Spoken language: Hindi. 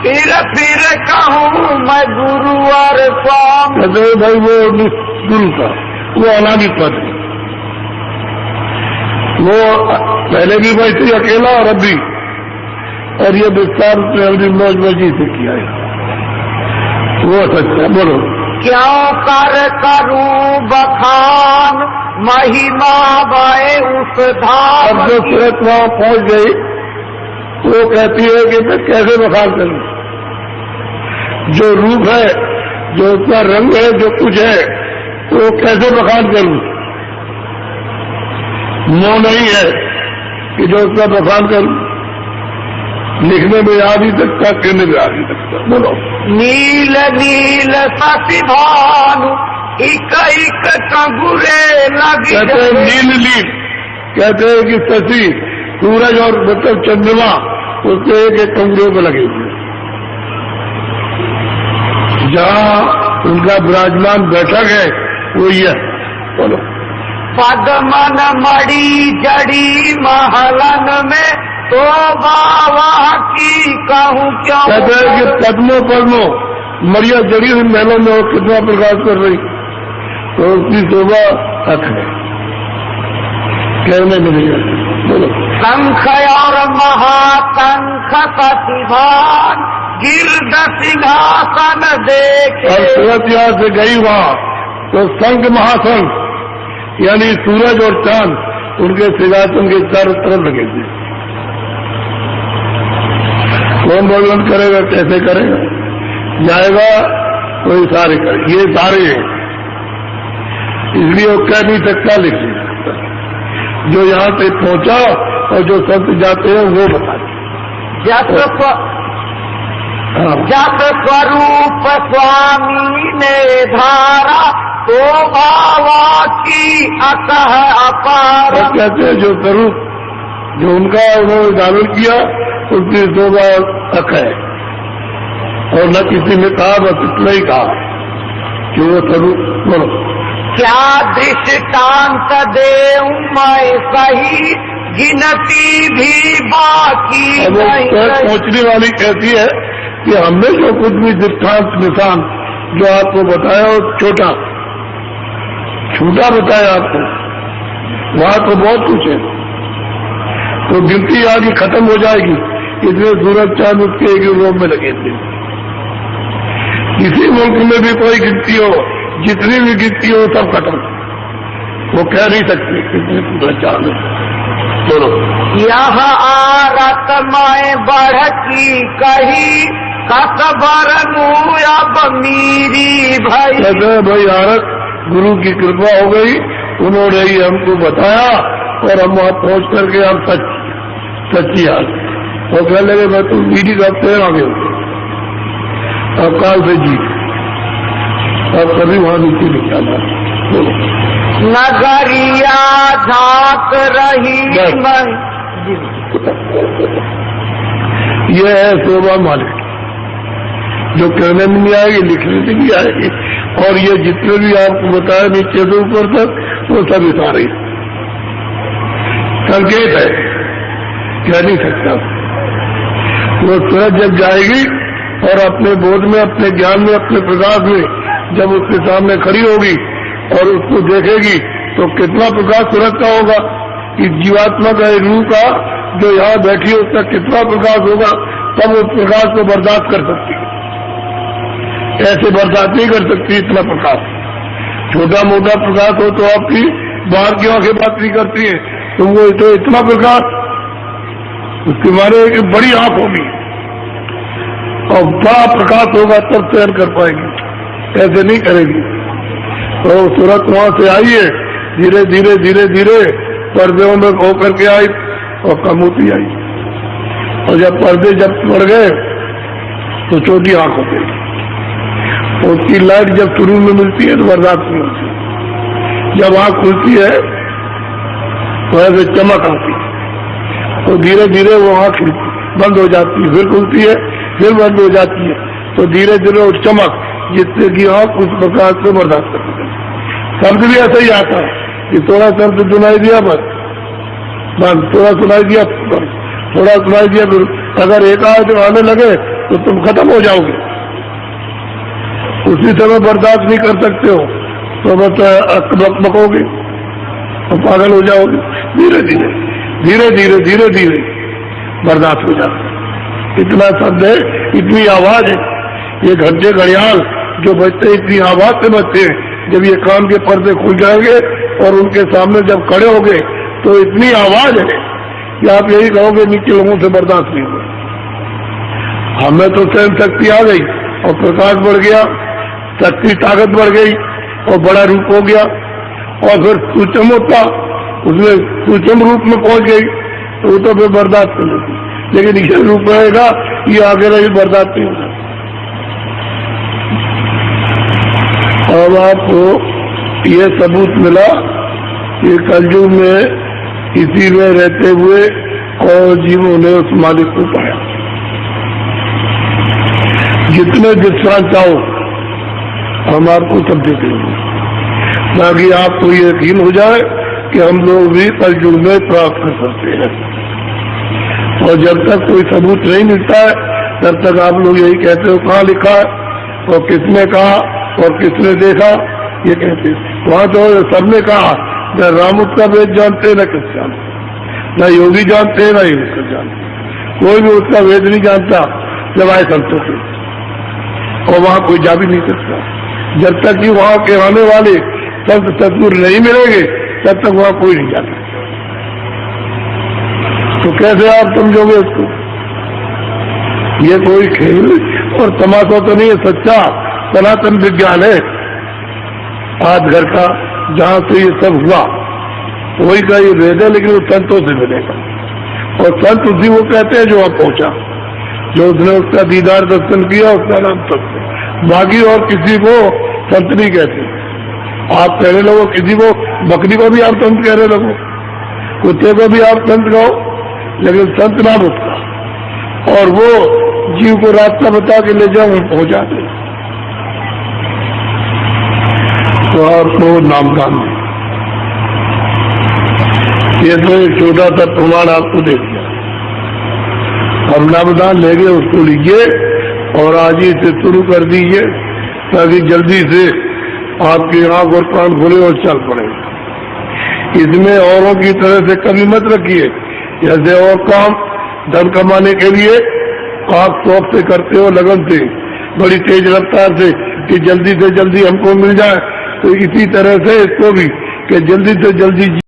फिर कहूँ मैं गुरु और स्वामी। कहते भाई वो गुरु का वो अनादि पद है, वो पहले भी वैसे अकेला और अब भी, और ये विस्तार से अपनी मौज मर्जी से किया है, वो सच्चा। बोलो क्यों कर करूं बखान महिमा बाए उस धाम। अब जो सूरत वहां पहुंच गई वो कहती है कि मैं कैसे बखान करूं, जो रूप है, जो उसका रंग है, जो कुछ है, तो कैसे बखान करूं। मोह नहीं है कि जो उसका बखान करूं, लिखने में आ नहीं सकता, कहने में आ नहीं सकता। बोलो नील नील सतिभानु इक इक कंगुरे लगी। कहते हैं नील नील, कहते हैं कि शशि सूरज और मतलब चंद्रमा उसके एक एक कंगुरे पर लगे हुए, जहाँ उनका विराजमान बैठक है वो ये। बोलो पद्मन मड़ी जड़ी महलन में तो बाबा की कहूँ क्यों। कहते हैं कि पद्मों पद्मों मरिया जड़ी हुई महलों में वो कितना प्रकाश कर रही, तो उसकी शोभा हक है, कहने में नहीं आती। बोलो शंख और महाशंख प्रतिभान गिरद सिंहासन देखे। और सूरत यहाँ से गई वहाँ तो शंख महाशंख यानी सूरज और चांद उनके सिंहासन के चारों तरफ लगे थे। कौन वर्णन करेगा, कैसे करेगा, जाएगा तो इशारे करे, ये सारे हैं, इसलिए वो कह नहीं सकता, लिख नहीं सकता। जो यहाँ से पहुंचा और जो संत जाते हैं वो बताते। जब स्वरूप स्वामी ने धारा तो बाबा की अतः अपार। कहते हैं जो स्वरूप जो उनका उन्होंने धारण किया उसकी शोभा हक है, और न किसी ने कहा, बस इतना ही कहा कि वो स्वरूप। बोलो क्या दृष्टांत देऊं मैं सही गिनती भी बाकी नहीं। पहुंचने वाली कहती है कि हमने जो कुछ भी दृष्टांत निशान जो आपको बताया वो छोटा बताया आपको, वहां तो बहुत कुछ है, तो गिनती आगे खत्म हो जाएगी। इसलिए सूरज चांद उसके एक रूप में लगे थे। किसी मुल्क में भी कोई गिनती हो, जितनी भी गिनती हो सब खत्म, वो कह नहीं सकते कितने सूरज चांद। चलो यह आरत मैं बढ़ की कही कसबर अब मेरी भाई। भाई आरत गुरु की कृपा हो गई, उन्होंने ही हमको बताया और हम वहां पहुंच करके हम सच्ची हाल और कह लगे मैं तो मीडी का पैर आगे हो, अब काल से जीत, अब कभी वहां नीचे नहीं आना। नगरिया झांक रही ये है शोभा मालिक, जो कहने में नहीं आएगी, लिखने से नहीं आएगी, और ये जितने भी आपको बताया नीचे से ऊपर तक वो सब इशारे संकेत है, कह नहीं सकता। वो सूरज जब जाएगी और अपने बोध में, अपने ज्ञान में, अपने प्रकाश में जब उसके सामने खड़ी होगी और उसको देखेगी तो कितना प्रकाश सूरज का होगा, कि जीवात्मा का एक रूह का जो यहाँ बैठी है उसका कितना प्रकाश होगा, तब उस प्रकाश को बर्दाश्त कर सकती है। ऐसे बर्दाश्त नहीं कर सकती इतना प्रकाश। छोटा मोटा प्रकाश हो तो आपकी बाहर की आंखें बात नहीं करती है, तो वो तो इतना प्रकाश, उसके बारे में बड़ी आंख होगी और बड़ा प्रकाश होगा तब सहन कर पाएगी, ऐसे नहीं करेगी। तो सूरत वहां से आई है, धीरे धीरे धीरे धीरे पर्दों में होकर के आई और कम होती आई, और जब पर्दे जब पड़ गए तो छोटी आंख हो गई। उसकी लाइट जब शुरू में मिलती है तो बर्दाश्त नहीं होती, जब आंख खुलती है तो ऐसे चमक आती है, तो धीरे धीरे वो आंख बंद हो जाती है, फिर खुलती है, फिर बंद हो जाती है, तो धीरे धीरे वो चमक जिससे कि आंख उस प्रकार से बर्दाश्त करती है। शब्द भी ऐसा ही आता है कि थोड़ा शब्द सुनाई दिया बस, थोड़ा सुनाई दिया, थोड़ा सुनाई दिया, फिर अगर एक आध आने लगे तो तुम खत्म हो जाओगे। उसी समय बर्दाश्त नहीं कर सकते हो तो बस बकोगे और पागल हो जाओगे। धीरे धीरे धीरे धीरे धीरे धीरे बर्दाश्त हो जाता है। इतना शब्द है, इतनी आवाज है, ये घंटे घड़ियाल जो बजते इतनी आवाज से बजते हैं, जब ये कान के पर्दे खुल जाएंगे और उनके सामने जब खड़े होंगे तो इतनी आवाज है कि आप यही कहोगे नीचे लोगों से बर्दाश्त नहीं होगा। हमें तो सहन शक्ति आ गई और प्रकाश बढ़ गया, शक्ति ताकत बढ़ गई और बड़ा रूप हो गया, और फिर सूक्ष्म होता उसमें सूक्ष्म रूप में पहुंच गई तो वो तो फिर बर्दाश्त कर लेती, लेकिन ये रूप रहेगा ये आगे रही बर्दाश्त नहीं होगा। अब आपको ये सबूत मिला कि कलयुग में इसी में रहते हुए और जीवों ने उस मालिक को पाया। जितने दृष्टांत चाहो हम आपको सब दे देंगे ताकि आपको ये यकीन हो जाए कि हम लोग भी कलयुग में प्राप्त कर सकते हैं। और जब तक कोई सबूत नहीं मिलता है तब तक आप लोग यही कहते हो कहाँ लिखा है और किसने कहा और किसने देखा, ये कहते वहां तो सबने कहा न रामुत का वेद जानते न किस जानते, न योगी जानते न योग जानते, कोई भी उसका वेद नहीं जानता सिवाय संतों के, और वहां कोई जा भी नहीं सकता। जब तक कि वहां के आने वाले संत सदगुरु नहीं मिलेंगे तब तक वहां कोई नहीं जाता। तो कैसे आप समझोगे उसको? ये कोई खेल और तमाशा तो नहीं है, सच्चा सनातन विज्ञान है आज घर का, जहां से ये सब हुआ वही का ये वेद है, लेकिन वो संतों से मिलेगा। और संत उसी वो कहते हैं जो वहां पहुंचा, जो उसने उसका दीदार दर्शन किया उसका नाम संत है। बाकी और किसी को संत नहीं कहते। आप कहने लगो किसी को, बकरी को भी आप संत कहने लगो, कुत्ते को भी आप संत कहो, लेकिन संत नाम उसका, और वो जीव को रास्ता बता के ले जाओ पहुंचा दे तो आपको नामदान दे। ये तो एक छोटा सा प्रमाण आपको दे दिया। अब नामदान लेंगे उसको लीजिए और आज ही से शुरू कर दीजिए ताकि जल्दी से आपकी आंख और कान खुले और चल पड़े। इसमें औरों की तरह से कमी मत रखिए, जैसे और काम धन कमाने के लिए आप शौक से करते हो, लगन से, बड़ी तेज रफ्तार से कि जल्दी से जल्दी हमको मिल जाए, तो इसी तरह से इसको भी कि जल्दी से जल्दी